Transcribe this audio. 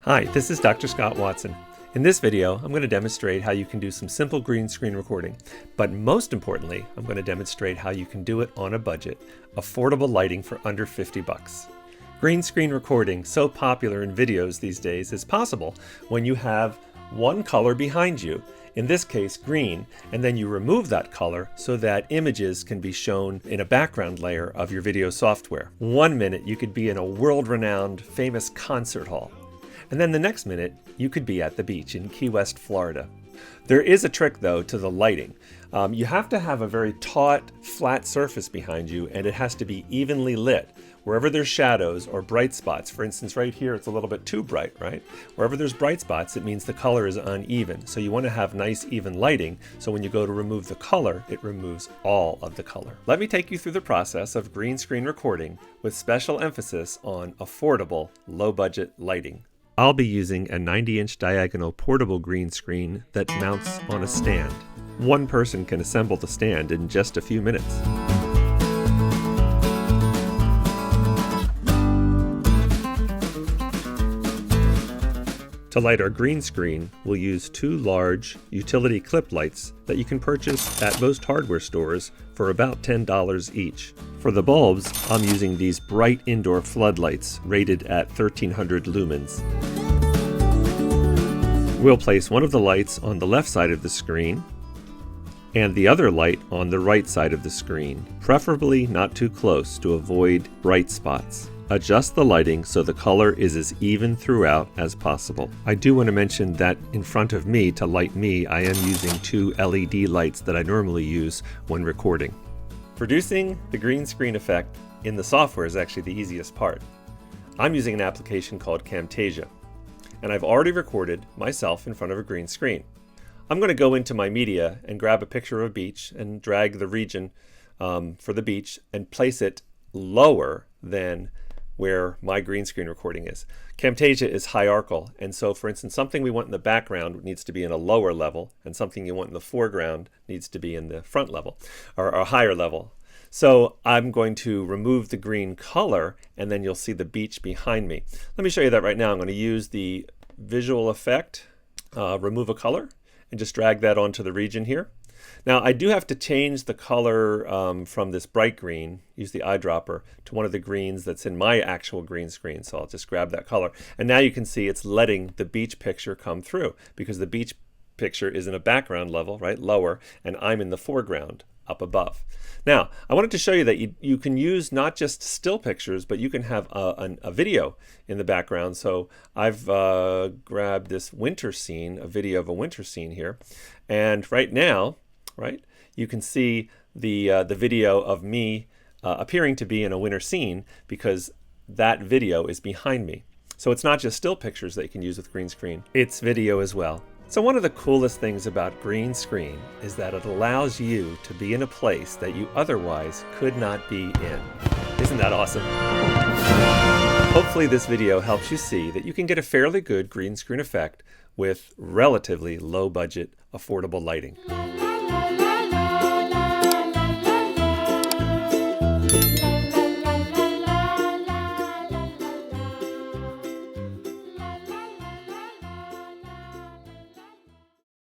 Hi, this is Dr. Scott Watson. In this video, I'm going to demonstrate how you can do some simple green screen recording, but most importantly, I'm going to demonstrate how you can do it on a budget, affordable lighting for under 50 bucks. Green screen recording, so popular in videos these days, is possible when you have one color behind you, in this case green, and then you remove that color so that images can be shown in a background layer of your video software. 1 minute you could be in a world-renowned famous concert hall. And then the next minute, you could be at the beach in Key West, Florida. There is a trick, though, to the lighting. You have to have a very taut, flat surface behind you, and it has to be evenly lit. Wherever there's shadows or bright spots, for instance, right here, it's a little bit too bright, right? Wherever there's bright spots, it means the color is uneven. So you want to have nice, even lighting, so when you go to remove the color, it removes all of the color. Let me take you through the process of green screen recording with special emphasis on affordable, low-budget lighting. I'll be using a 90-inch diagonal portable green screen that mounts on a stand. One person can assemble the stand in just a few minutes. To light our green screen, we'll use two large utility clip lights that you can purchase at most hardware stores for about $10 each. For the bulbs, I'm using these bright indoor floodlights rated at 1300 lumens. We'll place one of the lights on the left side of the screen and the other light on the right side of the screen, preferably not too close to avoid bright spots. Adjust the lighting so the color is as even throughout as possible. I do want to mention that in front of me, to light me, I am using two LED lights that I normally use when recording. Producing the green screen effect in the software is actually the easiest part. I'm using an application called Camtasia, and I've already recorded myself in front of a green screen. I'm going to go into my media and grab a picture of a beach and drag the region for the beach and place it lower than where my green screen recording is. Camtasia is hierarchical, and so for instance, something we want in the background needs to be in a lower level, and something you want in the foreground needs to be in the front level, or a higher level. So I'm going to remove the green color, and then you'll see the beach behind me. Let me show you that right now. I'm going to use the visual effect, remove a color, and just drag that onto the region here. Now I do have to change the color from this bright green, use the eyedropper, to one of the greens that's in my actual green screen. So I'll just grab that color. And now you can see it's letting the beach picture come through because the beach picture is in a background level, right, lower, and I'm in the foreground, up above. Now, I wanted to show you that you can use not just still pictures, but you can have a video in the background. So I've grabbed this winter scene, a video of a winter scene here. And right now, right, you can see the video of me appearing to be in a winter scene because that video is behind me. So it's not just still pictures that you can use with green screen, it's video as well. So one of the coolest things about green screen is that it allows you to be in a place that you otherwise could not be in. Isn't that awesome? Hopefully this video helps you see that you can get a fairly good green screen effect with relatively low budget, affordable lighting.